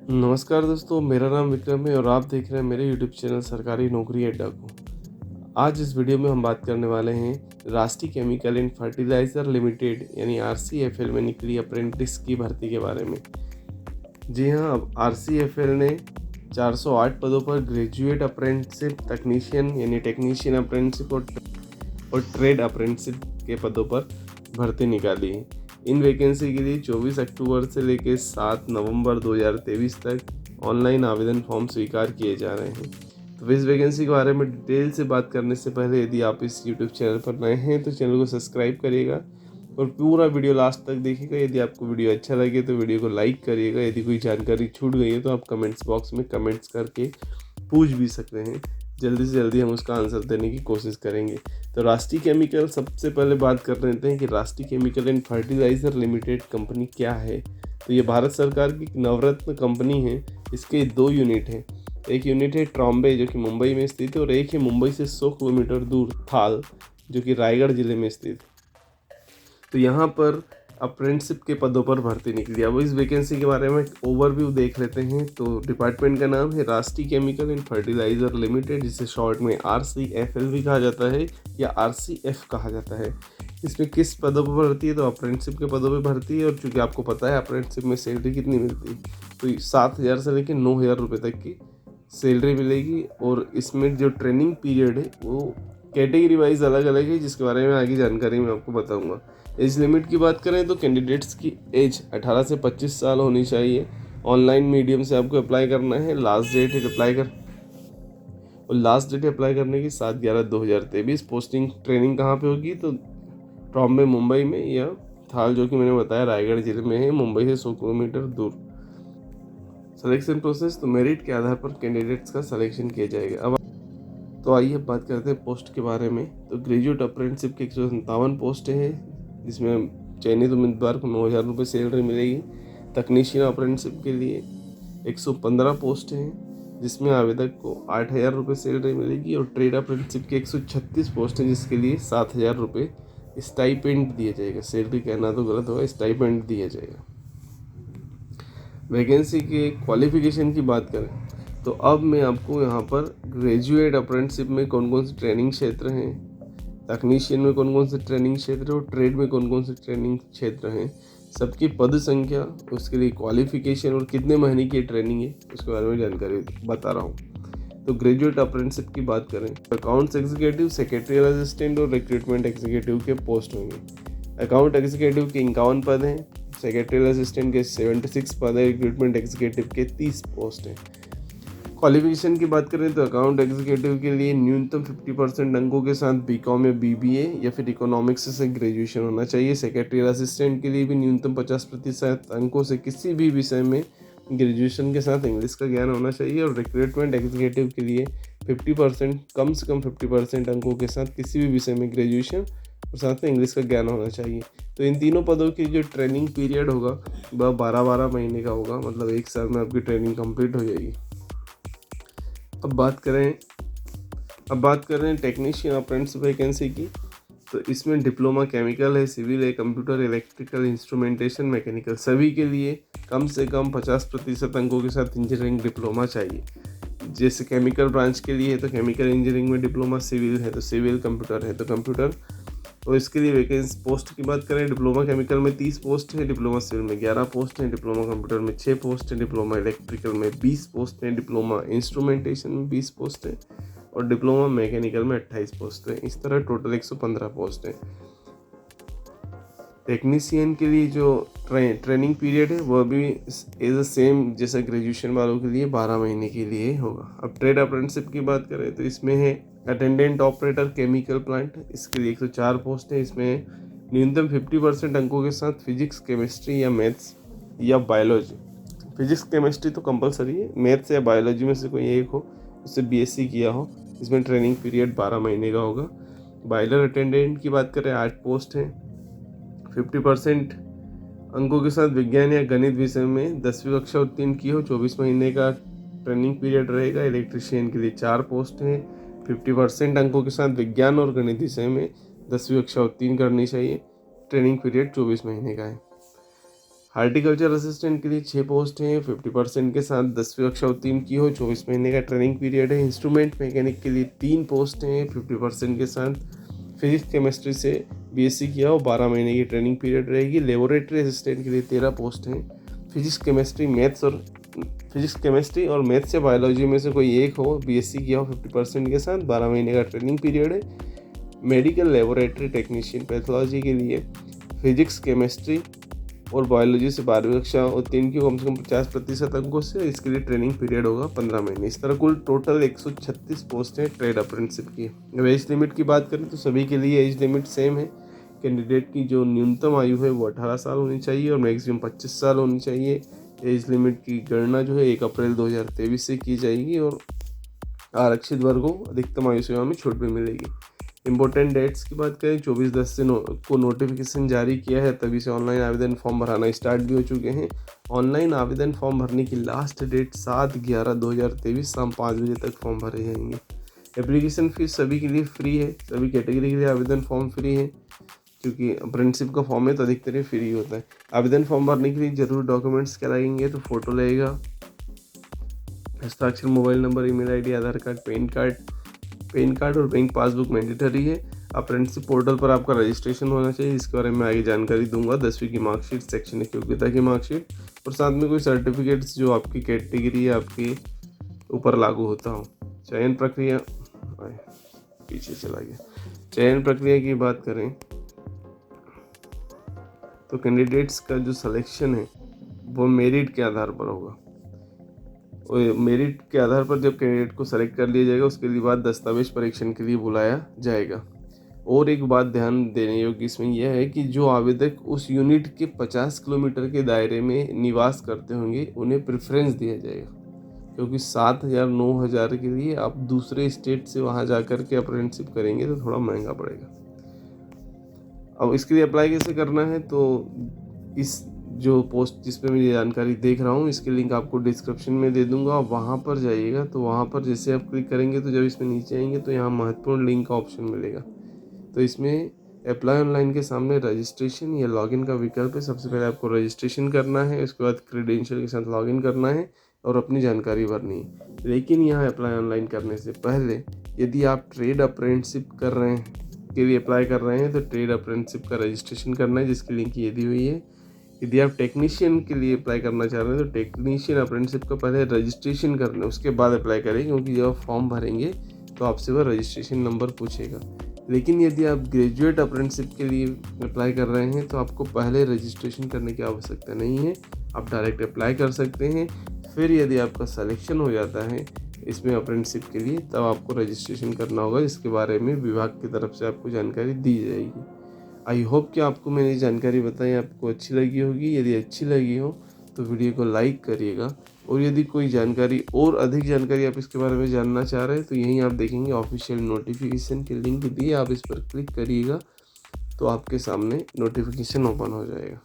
नमस्कार दोस्तों, मेरा नाम विक्रम है और आप देख रहे हैं मेरे यूट्यूब चैनल सरकारी नौकरी अड्डा को। आज इस वीडियो में हम बात करने वाले हैं राष्ट्रीय केमिकल एंड फर्टिलाइज़र लिमिटेड यानी आरसीएफएल में निकली अप्रेंटिस की भर्ती के बारे में। जी हाँ, अब आरसीएफएल ने 408 पदों पर ग्रेजुएट अप्रेंटिसिप टेक्नीशियन यानी टेक्नीशियन अप्रेंटिसिप और ट्रेड अप्रेंटिसिप के पदों पर भर्ती निकाली है। इन वैकेंसी के लिए 24 अक्टूबर से लेकर 7 नवंबर 2023 तक ऑनलाइन आवेदन फॉर्म स्वीकार किए जा रहे हैं। तो इस वैकेंसी के बारे में डिटेल से बात करने से पहले यदि आप इस यूट्यूब चैनल पर नए हैं तो चैनल को सब्सक्राइब करिएगा और पूरा वीडियो लास्ट तक देखिएगा। यदि आपको वीडियो अच्छा लगे तो वीडियो को लाइक करिएगा। यदि कोई जानकारी छूट गई है तो आप कमेंट्स बॉक्स में कमेंट्स करके पूछ भी सकते हैं। जल्दी से जल्दी हम उसका आंसर देने की कोशिश करेंगे। तो राष्ट्रीय केमिकल, सबसे पहले बात कर लेते हैं कि राष्ट्रीय chemical and fertiliser limited company क्या है। तो ये भारत सरकार की नवरत्न कंपनी है। इसके 2 यूनिट हैं। एक यूनिट है ट्रॉम्बे जो कि मुंबई में स्थित है और एक है मुंबई से 100 किलोमीटर दूर थाल जो कि रायगढ़ जिले में स्थित है। तो यहाँ पर अप्रेंटिसिप के पदों पर भर्ती निकली। अब इस वैकेंसी के बारे में ओवरव्यू देख लेते हैं। तो डिपार्टमेंट का नाम है राष्ट्रीय केमिकल एंड फर्टिलाइज़र लिमिटेड, जिसे शॉर्ट में आरसीएफएल भी कहा जाता है या आरसीएफ कहा जाता है। इसमें किस पदों पर भर्ती है? तो अप्रेंटिसिप के पदों पर भर्ती है। और चूँकि आपको पता है अप्रेंटिसिप में सैलरी कितनी मिलती है, तो 7,000 से लेकर 9,000 रुपये तक की सैलरी मिलेगी। और इसमें जो ट्रेनिंग पीरियड है वो कैटेगरी वाइज अलग अलग है, जिसके बारे में आगे जानकारी मैं आपको बताऊंगा। एज लिमिट की बात करें तो कैंडिडेट्स की एज 18 से 25 साल होनी चाहिए। ऑनलाइन मीडियम से आपको अप्लाई करना है। लास्ट डेट अप्लाई करने की 7/11/2023। पोस्टिंग ट्रेनिंग कहाँ पे होगी? तो ट्रॉम्बे मुंबई में या थाल जो कि मैंने बताया रायगढ़ जिले में है, मुंबई से 100 किलोमीटर दूर। सिलेक्शन प्रोसेस, तो मेरिट के आधार पर कैंडिडेट्स का सिलेक्शन किया जाएगा। अब तो आइए अब बात करते हैं पोस्ट के बारे में। तो ग्रेजुएट अप्रेंटिसिप के 157 पोस्ट हैं, जिसमें चयनित उम्मीदवार को 9,000 रुपये सैलरी मिलेगी। तकनीशियन अप्रेंटिसिप के लिए 115 पोस्ट हैं, जिसमें आवेदक को 8,000 रुपये सैलरी मिलेगी। और ट्रेड अप्रेंटिसिप के 136 पोस्ट हैं, जिसके लिए 7,000 रुपये स्टाइपेंड दिया जाएगा। सैलरी कहना तो गलत होगा, स्टाइपेंड दिया जाएगा। वैकेंसी के क्वालिफिकेशन की बात करें तो अब मैं आपको यहाँ पर ग्रेजुएट अप्रेंटिसिप में कौन कौन से ट्रेनिंग क्षेत्र हैं, तकनीशियन में कौन कौन से ट्रेनिंग क्षेत्र और ट्रेड में कौन कौन से ट्रेनिंग क्षेत्र हैं, सबकी पद संख्या, उसके लिए क्वालिफिकेशन और कितने महीने की ट्रेनिंग है, उसके बारे में जानकारी बता रहा हूँ। तो ग्रेजुएट अप्रेंटिसिप की बात करें, अकाउंट्स एग्जीक्यूटिव, सेक्रेटरियल असिस्टेंट और रिक्रूटमेंट एग्जीक्यूटिव के पोस्ट होंगे। अकाउंट एग्जीक्यूटिव के 51 पद हैं, सेक्रेटरियल असिस्टेंट के 76 पद है, रिक्रूटमेंट एग्जीक्यूटिव के 30 पोस्ट हैं। क्वालिफिकेशन की बात करें तो अकाउंट एग्जीक्यूटिव के लिए न्यूनतम 50% अंकों के साथ बीकॉम या बीबीए या फिर इकोनॉमिक्स से ग्रेजुएशन होना चाहिए। सेक्रेटरियल असिस्टेंट के लिए भी न्यूनतम 50% अंकों से किसी भी विषय में ग्रेजुएशन के साथ इंग्लिश का ज्ञान होना चाहिए। और रिक्रूटमेंट एग्जीक्यूटिव के लिए 50% कम से कम 50% अंकों के साथ किसी भी विषय में ग्रेजुएशन और साथ में इंग्लिश का ज्ञान होना चाहिए। तो इन तीनों पदों की जो ट्रेनिंग पीरियड होगा वह 12-12 महीने का होगा, मतलब 1 साल में आपकी ट्रेनिंग कंप्लीट हो जाएगी। अब बात करें टेक्नीशियन अप्रेंटिस वैकेंसी की। तो इसमें डिप्लोमा केमिकल है, सिविल है, कंप्यूटर, इलेक्ट्रिकल, इंस्ट्रूमेंटेशन, मैकेनिकल, सभी के लिए कम से कम 50% अंकों के साथ इंजीनियरिंग डिप्लोमा चाहिए। जैसे केमिकल ब्रांच के लिए है तो केमिकल इंजीनियरिंग में डिप्लोमा, सिविल है तो सिविल, कंप्यूटर है तो कंप्यूटर। और इसके लिए वैकेंसी पोस्ट की बात करें, डिप्लोमा केमिकल में 30 पोस्ट है, डिप्लोमा सिविल में 11 पोस्ट हैं, डिप्लोमा कंप्यूटर में 6 पोस्ट हैं, डिप्लोमा इलेक्ट्रिकल में 20 पोस्ट हैं, डिप्लोमा इंस्ट्रूमेंटेशन में 20 पोस्ट हैं और डिप्लोमा मैकेनिकल में 28 पोस्ट हैं। इस तरह टोटल 115 पोस्ट हैं। टेक्नीशियन के लिए जो ट्रेनिंग पीरियड है वह भी एज सेम जैसे ग्रेजुएशन वालों के लिए 12 महीने के लिए होगा। अब ट्रेड अप्रेंटिसिप की बात करें तो इसमें है अटेंडेंट ऑपरेटर केमिकल प्लांट, इसके लिए 104 पोस्ट है। इसमें न्यूनतम 50% अंकों के साथ फिजिक्स, केमिस्ट्री या मैथ्स या बायोलॉजी, फिजिक्स केमिस्ट्री तो कंपलसरी है, मैथ्स या बायोलॉजी में से कोई एक हो, उससे बीएससी किया हो। इसमें ट्रेनिंग पीरियड 12 महीने का होगा। बायलर अटेंडेंट की बात करें 8 पोस्ट हैं, 50% अंकों के साथ विज्ञान या गणित विषय में 10वीं कक्षा उत्तीर्ण की हो, 24 महीने का ट्रेनिंग पीरियड रहेगा। इलेक्ट्रीशियन के लिए 4 पोस्ट हैं, 50% अंकों के साथ विज्ञान और गणित विषय में 10वीं कक्षा उत्तीर्ण करनी चाहिए। ट्रेनिंग पीरियड 24 महीने का है। हार्टिकल्चर असिस्टेंट के लिए 6 पोस्ट हैं, 50% के साथ 10वीं कक्षा उत्तीर्ण की हो, 24 महीने का ट्रेनिंग पीरियड है। इंस्ट्रूमेंट मैकेनिक के लिए 3 पोस्ट हैं, 50% के साथ फिजिक्स केमिस्ट्री से बीएससी किया हो, 12 महीने की ट्रेनिंग पीरियड रहेगी। लेबोरेटरी असिस्टेंट के लिए 13 पोस्ट हैं, फिजिक्स केमिस्ट्री और मैथ्स या बायोलॉजी में से कोई एक हो, बीएससी किया हो 50% के साथ, 12 महीने का ट्रेनिंग पीरियड है। मेडिकल लेबोरेटरी टेक्नीशियन पैथोलॉजी के लिए फिजिक्स केमिस्ट्री और बायोलॉजी से 12वीं कक्षा उत्तीर्ण की कम से कम 50% अंकों से, इसके लिए ट्रेनिंग पीरियड होगा 15 महीने। इस तरह कुल टोटल 136 पोस्ट हैं ट्रेड अप्रेंटिसशिप की। अब एज लिमिट की बात करें तो सभी के लिए एज लिमिट सेम है। कैंडिडेट की जो न्यूनतम आयु है वो 18 साल होनी चाहिए और मैक्सिमम 25 साल होनी चाहिए। एज लिमिट की गणना जो है 1 अप्रैल 2023 से की जाएगी और आरक्षित वर्गों को अधिकतम आयु सीमा में छूट भी मिलेगी। इंपॉर्टेंट डेट्स की बात करें, 24/10 से को नोटिफिकेशन जारी किया है, तभी से ऑनलाइन आवेदन फॉर्म भराना स्टार्ट भी हो चुके हैं। ऑनलाइन आवेदन फॉर्म भरने की लास्ट डेट 7/11/2023 शाम 5 बजे तक फॉर्म भरे जाएंगे। एप्लीकेशन फीस सभी के लिए फ्री है, सभी कैटेगरी के लिए आवेदन फॉर्म फ्री है, क्योंकि अप्रेंटिसशिप का फॉर्म है तो अधिकतर फ्री होता है। आवेदन फॉर्म भरने के लिए जरूर डॉक्यूमेंट्स क्या लगेंगे, तो फोटो लगेगा, हस्ताक्षर, मोबाइल नंबर, ईमेल आईडी, आधार कार्ड, पैन कार्ड और बैंक पासबुक मैंडेटरी है। अप्रेंटिसशिप पोर्टल पर आपका रजिस्ट्रेशन होना चाहिए, इसके बारे में आगे जानकारी दूंगा। 10वीं की मार्कशीट, शैक्षणिक योग्यता की मार्कशीट और साथ में कोई सर्टिफिकेट्स जो आपकी कैटेगरी या आपके ऊपर लागू होता हो। चयन प्रक्रिया पीछे चला गया। चयन प्रक्रिया की बात करें तो कैंडिडेट्स का जो सिलेक्शन है वो मेरिट के आधार पर होगा। मेरिट के आधार पर जब कैंडिडेट को सेलेक्ट कर लिया जाएगा उसके लिए बाद दस्तावेज परीक्षण के लिए बुलाया जाएगा। और एक बात ध्यान देने योग्य इसमें यह है कि जो आवेदक उस यूनिट के 50 किलोमीटर के दायरे में निवास करते होंगे उन्हें प्रेफरेंस दिया जाएगा, क्योंकि 7,000 9,000 के लिए आप दूसरे स्टेट से वहाँ जा कर के अप्रेंटिसशिप करेंगे तो थोड़ा महंगा पड़ेगा। अब इसके लिए अप्लाई कैसे करना है, तो इस जो पोस्ट जिस पे मैं ये जानकारी देख रहा हूँ इसके लिंक आपको डिस्क्रिप्शन में दे दूंगा, वहाँ पर जाइएगा। तो वहाँ पर जैसे आप क्लिक करेंगे तो जब इसमें नीचे आएंगे तो यहाँ महत्वपूर्ण लिंक का ऑप्शन मिलेगा। तो इसमें अप्लाई ऑनलाइन के सामने रजिस्ट्रेशन या लॉगिन का विकल्प है। सबसे पहले आपको रजिस्ट्रेशन करना है, उसके बाद क्रेडेंशियल के साथ लॉगिन करना है और अपनी जानकारी भरनी है। लेकिन यहाँ अप्लाई ऑनलाइन करने से पहले यदि आप ट्रेड अप्रेंटिसशिप कर रहे हैं के लिए अप्लाई कर रहे हैं तो ट्रेड अप्रेंटिसशिप का रजिस्ट्रेशन करना है, जिसकी लिंक ये दी हुई है। यदि आप टेक्नीशियन के लिए अप्लाई करना चाह रहे हैं तो टेक्नीशियन अप्रेंटिसशिप का पहले रजिस्ट्रेशन कर लें, उसके बाद अप्लाई करें, क्योंकि जब आप फॉर्म भरेंगे तो आपसे वह रजिस्ट्रेशन नंबर पूछेगा। लेकिन यदि आप ग्रेजुएट अप्रेंटिसशिप के लिए अप्लाई कर रहे हैं तो आपको पहले रजिस्ट्रेशन करने की आवश्यकता नहीं है, आप डायरेक्ट अप्लाई कर सकते हैं। फिर यदि आपका सिलेक्शन हो जाता है इसमें अप्रेंटिसशिप के लिए तब आपको रजिस्ट्रेशन करना होगा, इसके बारे में विभाग की तरफ से आपको जानकारी दी जाएगी। आई होप कि आपको मैंने जानकारी बताई आपको अच्छी लगी होगी। यदि अच्छी लगी हो तो वीडियो को लाइक करिएगा, और यदि कोई जानकारी और अधिक जानकारी आप इसके बारे में जानना चाह रहे हैं तो यहीं आप देखेंगे ऑफिशियल नोटिफिकेशन की लिंक दी है, आप इस पर क्लिक करिएगा तो आपके सामने नोटिफिकेशन ओपन हो जाएगा।